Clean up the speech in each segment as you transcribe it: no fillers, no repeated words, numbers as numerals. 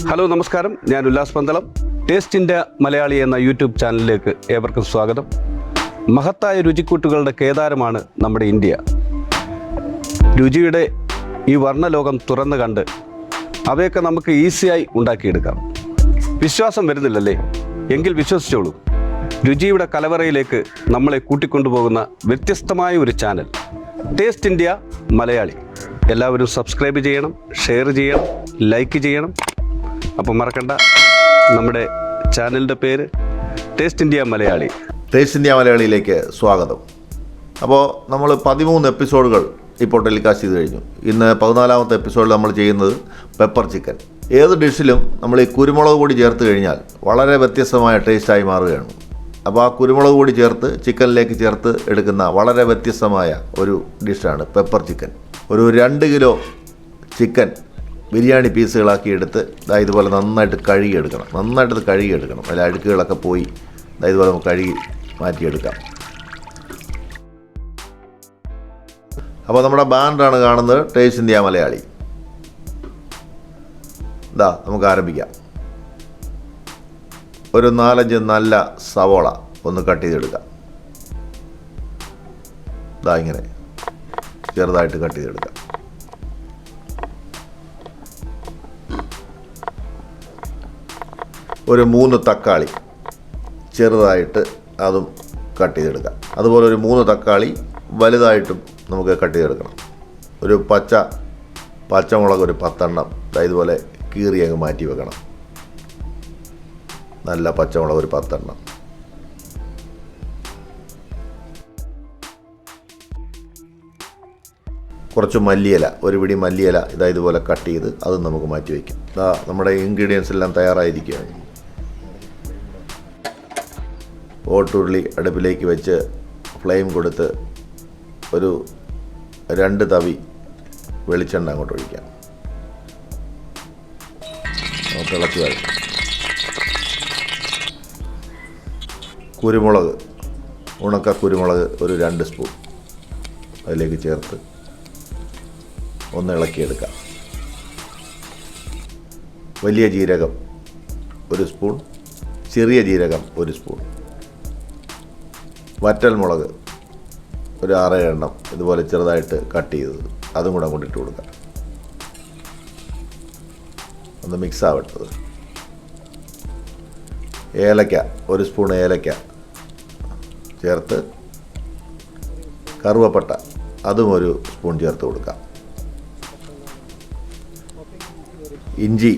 Hello നമസ്കാരം, ഞാൻ Ullas Pandalam. Taste India Malayali എന്ന യൂട്യൂബ് ചാനലിലേക്ക് ഏവർക്കും സ്വാഗതം. മഹത്തായ രുചിക്കൂട്ടുകളുടെ കേദാരമാണ് നമ്മുടെ ഇന്ത്യ. രുചിയുടെ ഈ വർണ്ണലോകം തുറന്നു കണ്ട് അവയൊക്കെ നമുക്ക് ഈസിയായി ഉണ്ടാക്കിയെടുക്കാം. വിശ്വാസം വരുന്നില്ലല്ലേ? എങ്കിൽ വിശ്വസിച്ചോളൂ. രുചിയുടെ കലവറയിലേക്ക് നമ്മളെ കൂട്ടിക്കൊണ്ടുപോകുന്ന വ്യത്യസ്തമായ ഒരു ചാനൽ ടേസ്റ്റ് ഇന്ത്യ മലയാളി. എല്ലാവരും സബ്സ്ക്രൈബ് ചെയ്യണം, ഷെയർ ചെയ്യണം, ലൈക്ക് ചെയ്യണം. അപ്പോൾ മറക്കണ്ട, നമ്മുടെ ചാനലിൻ്റെ പേര് taste India Malayali. Taste India മലയാളിയിലേക്ക് സ്വാഗതം. അപ്പോൾ നമ്മൾ 13 എപ്പിസോഡുകൾ ഇപ്പോൾ ടെലികാസ്റ്റ് ചെയ്ത് കഴിഞ്ഞു. ഇന്ന് 14ാമത്തെ എപ്പിസോഡിൽ നമ്മൾ ചെയ്യുന്നത് പെപ്പർ ചിക്കൻ. ഏത് ഡിഷിലും നമ്മൾ ഈ കുരുമുളക് പൊടി ചേർത്ത് കഴിഞ്ഞാൽ വളരെ വ്യത്യസ്തമായ ടേസ്റ്റായി മാറുകയാണ്. അപ്പോൾ ആ കുരുമുളക് പൊടി ചേർത്ത് ചിക്കനിലേക്ക് ചേർത്ത് എടുക്കുന്ന വളരെ വ്യത്യസ്തമായ ഒരു ഡിഷാണ് പെപ്പർ ചിക്കൻ. ഒരു 2 കിലോ ചിക്കൻ ബിരിയാണി പീസുകളാക്കി എടുത്ത് ഇതുപോലെ നന്നായിട്ട് കഴുകിയെടുക്കണം. അതിൽ അഴുക്കുകളൊക്കെ പോയി ഇതുപോലെ നമുക്ക് കഴുകി മാറ്റിയെടുക്കാം. അപ്പോൾ നമ്മുടെ ബാൻഡാണ് കാണുന്നത്, ടേസ്റ്റ് ഇന്ത്യ മലയാളി. നമുക്ക് ആരംഭിക്കാം. ഒരു 4-5 നല്ല സവോള ഒന്ന് കട്ട് ചെയ്തെടുക്കാം. ഇങ്ങനെ ചെറുതായിട്ട് കട്ട് ചെയ്തെടുക്കാം. ഒരു 3 തക്കാളി ചെറുതായിട്ട് അതും കട്ട് ചെയ്തെടുക്കാം. അതുപോലെ ഒരു 3 തക്കാളി വലുതായിട്ടും നമുക്ക് കട്ട് ചെയ്തെടുക്കണം. ഒരു പച്ചമുളക് ഒരു 10 എണ്ണം ഇതുപോലെ കീറി അങ്ങ് മാറ്റി വെക്കണം. നല്ല പച്ചമുളക് ഒരു 10 എണ്ണം. കുറച്ച് മല്ലിയില, ഒരു പിടി മല്ലിയില ഇതുപോലെ കട്ട് ചെയ്ത് അതും നമുക്ക് മാറ്റി വയ്ക്കും. നമ്മുടെ ഇൻഗ്രീഡിയൻസ് എല്ലാം തയ്യാറായിരിക്കുകയാണ്. ഓട്ടുരുളി അടുപ്പിലേക്ക് വെച്ച് ഫ്ലെയിം കൊടുത്ത് ഒരു 2 തവി വെളിച്ചെണ്ണ അങ്ങോട്ട് ഒഴിക്കാം. തിളച്ച് വരും. കുരുമുളക്, ഉണക്ക കുരുമുളക് ഒരു 2 സ്പൂൺ അതിലേക്ക് ചേർത്ത് ഒന്ന് ഇളക്കിയെടുക്കാം. വലിയ ജീരകം 1 സ്പൂൺ, ചെറിയ ജീരകം 1 സ്പൂൺ, വറ്റൽമുളക് ഒരു 6 എണ്ണം ഇതുപോലെ ചെറുതായിട്ട് കട്ട് ചെയ്തത് അതും കൂടെ അങ്ങോട്ട് ഇട്ട് കൊടുക്കാം. ഒന്ന് മിക്സ് ആവട്ടത്. ഏലക്ക 1 സ്പൂൺ ഏലക്ക ചേർത്ത്, കറുവപ്പട്ട അതും 1 സ്പൂൺ ചേർത്ത് കൊടുക്കാം. ഇഞ്ചി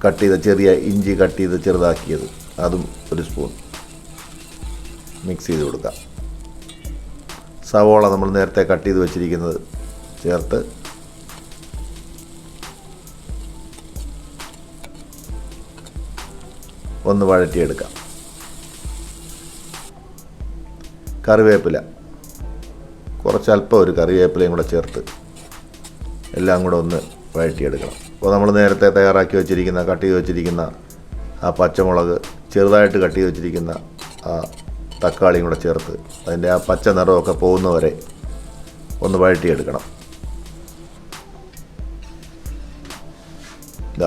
കട്ട് ചെയ്ത ചെറിയ ഇഞ്ചി കട്ട് ചെയ്ത് ചെറുതാക്കിയത് അതും 1 സ്പൂൺ മിക്സ് ചെയ്ത് കൊടുക്കാം. സവോള നമ്മൾ നേരത്തെ കട്ട് ചെയ്ത് വെച്ചിരിക്കുന്നത് ചേർത്ത് ഒന്ന് വഴറ്റിയെടുക്കാം. കറിവേപ്പില കുറച്ചല്പം ഒരു കറിവേപ്പിലയും കൂടെ ചേർത്ത് എല്ലാം കൂടെ ഒന്ന് വഴറ്റിയെടുക്കണം. അപ്പോൾ നമ്മൾ നേരത്തെ തയ്യാറാക്കി വെച്ചിരിക്കുന്ന കട്ട് ചെയ്ത് വെച്ചിരിക്കുന്ന ആ പച്ചമുളക്, ചെറുതായിട്ട് കട്ട് ചെയ്ത് വെച്ചിരിക്കുന്ന ആ തക്കാളിയും കൂടെ ചേർത്ത് അതിൻ്റെ ആ പച്ച നിറമൊക്കെ പോകുന്നവരെ ഒന്ന് വഴറ്റിയെടുക്കണം.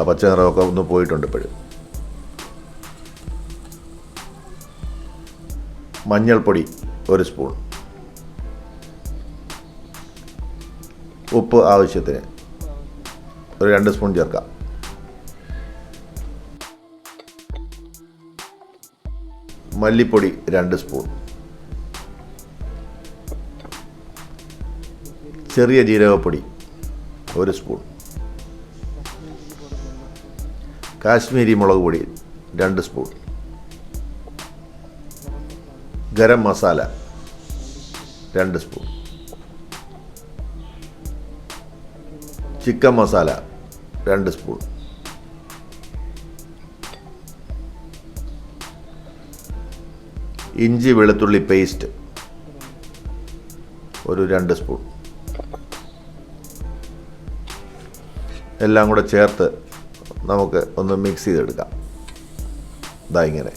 പച്ച നിറമൊക്കെ ഒന്ന് പോയിട്ടുണ്ട്. ഇപ്പോഴും മഞ്ഞൾപ്പൊടി 1 സ്പൂൺ, ഉപ്പ് ആവശ്യത്തിന് ഒരു 2 സ്പൂൺ ചേർക്കാം. മല്ലിപ്പൊടി 2 സ്പൂൺ, ചെറിയ ജീരകപ്പൊടി 1 സ്പൂൺ, കാശ്മീരി മുളക് പൊടി 2 spoon, garam masala 2 spoon, chicken masala 2 spoon, ഇഞ്ചി വെളുത്തുള്ളി പേസ്റ്റ് ഒരു 2 സ്പൂൺ. എല്ലാം കൂടെ ചേർത്ത് നമുക്ക് ഒന്ന് മിക്സ് ചെയ്തെടുക്കാം. ഇങ്ങനെ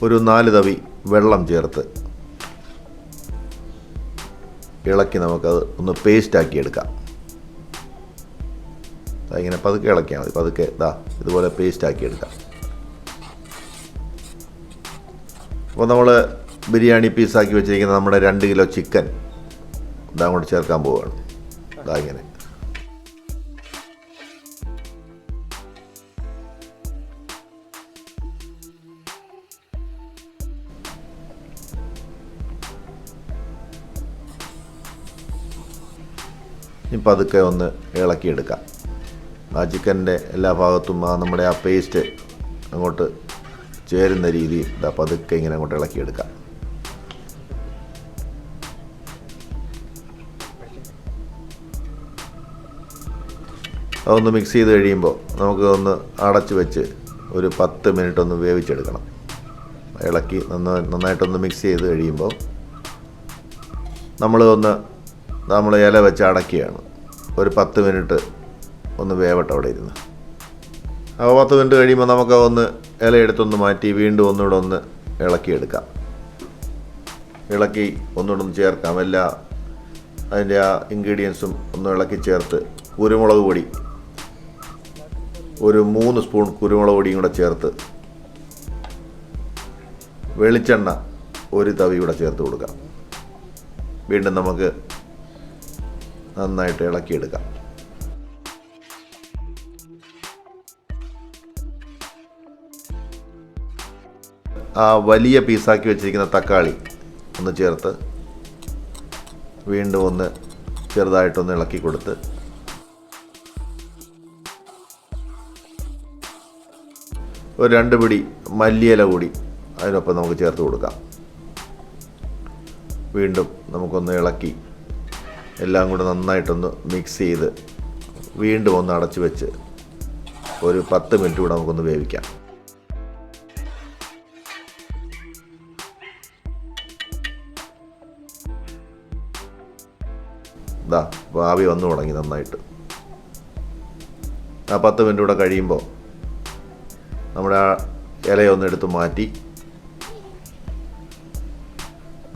ഒരു 4 തവി വെള്ളം ചേർത്ത് ഇളക്കി നമുക്കത് ഒന്ന് പേസ്റ്റാക്കി എടുക്കാം. ഇങ്ങനെ പതുക്കെ ഇളക്കിയാൽ മതി. പതുക്കെ ഇതുപോലെ പേസ്റ്റ് ആക്കി എടുക്കാം. അപ്പോൾ നമ്മൾ ബിരിയാണി പീസാക്കി വെച്ചിരിക്കുന്ന നമ്മുടെ 2 കിലോ ചിക്കൻ അങ്ങോട്ട് ചേർക്കാൻ പോവുകയാണ്. ഇങ്ങനെ ഇപ്പം അതൊക്കെ ഒന്ന് ഇളക്കിയെടുക്കാം. ആ ചിക്കൻ്റെ എല്ലാ ഭാഗത്തും നമ്മുടെ ആ പേസ്റ്റ് അങ്ങോട്ട് ചേരുന്ന രീതിയിൽ പതുക്കെ ഇങ്ങനെ അങ്ങോട്ട് ഇളക്കിയെടുക്കാം. അതൊന്ന് മിക്സ് ചെയ്ത് കഴിയുമ്പോൾ നമുക്ക് ഒന്ന് അടച്ച് വെച്ച് ഒരു 10 മിനിറ്റ് ഒന്ന് വേവിച്ചെടുക്കണം. ഇളക്കി നന്നായിട്ടൊന്ന് മിക്സ് ചെയ്ത് കഴിയുമ്പോൾ നമ്മൾ ഇല വെച്ച് അടക്കുകയാണ്. ഒരു 10 മിനിറ്റ് ഒന്ന് വേവട്ടെ അവിടെ ഇരുന്ന്. അപ്പോൾ 10 മിനിറ്റ് കഴിയുമ്പോൾ നമുക്ക് ഒന്ന് ഇലയെടുത്തൊന്ന് മാറ്റി വീണ്ടും ഒന്നുകൂടെ ഒന്ന് ഇളക്കിയെടുക്കാം. ഇളക്കി ഒന്നുകൂടെ ഒന്ന് ചേർക്കാം. അതിൻ്റെ ആ ഇൻഗ്രീഡിയൻസും ഒന്ന് ഇളക്കി ചേർത്ത് കുരുമുളക് പൊടി ഒരു 3 സ്പൂൺ കുരുമുളക് പൊടിയും കൂടെ ചേർത്ത് വെളിച്ചെണ്ണ ഒരു തവി കൂടെ ചേർത്ത് കൊടുക്കാം. വീണ്ടും നമുക്ക് നന്നായിട്ട് ഇളക്കിയെടുക്കാം. ആ വലിയ പീസാക്കി വെച്ചിരിക്കുന്ന തക്കാളി ഒന്ന് ചേർത്ത് വീണ്ടും ഒന്ന് ചെറുതായിട്ടൊന്ന് ഇളക്കി കൊടുത്ത് ഒരു 2 പിടി മല്ലിയില കൂടി അതിനൊപ്പം നമുക്ക് ചേർത്ത് കൊടുക്കാം. വീണ്ടും നമുക്കൊന്ന് ഇളക്കി എല്ലാം കൂടെ നന്നായിട്ടൊന്ന് മിക്സ് ചെയ്ത് വീണ്ടും ഒന്ന് അടച്ചു വെച്ച് ഒരു 10 മിനിറ്റ് കൂടെ നമുക്കൊന്ന് വേവിക്കാം. ഇപ്പോൾ ആവി വന്നു തുടങ്ങി നന്നായിട്ട്. ആ 10 മിനിറ്റ് കൂടെ കഴിയുമ്പോൾ നമ്മുടെ ആ ഇലയൊന്ന് എടുത്ത് മാറ്റി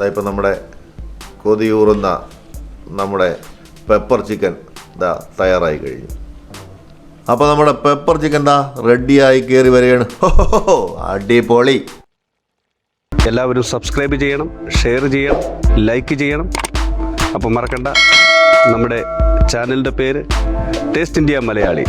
ഇപ്പം നമ്മുടെ കൊതിയൂറുന്ന നമ്മുടെ പെപ്പർ ചിക്കൻ തയ്യാറായി കഴിഞ്ഞു. അപ്പോൾ നമ്മുടെ പെപ്പർ ചിക്കൻ റെഡിയായി കയറി വരികയാണ്. അടിപൊളി. എല്ലാവരും സബ്സ്ക്രൈബ് ചെയ്യണം, ഷെയർ ചെയ്യണം, ലൈക്ക് ചെയ്യണം. അപ്പോൾ മറക്കണ്ട, നമ്മുടെ ചാനലിൻ്റെ പേര് ടേസ്റ്റ് ഇന്ത്യ മലയാളി.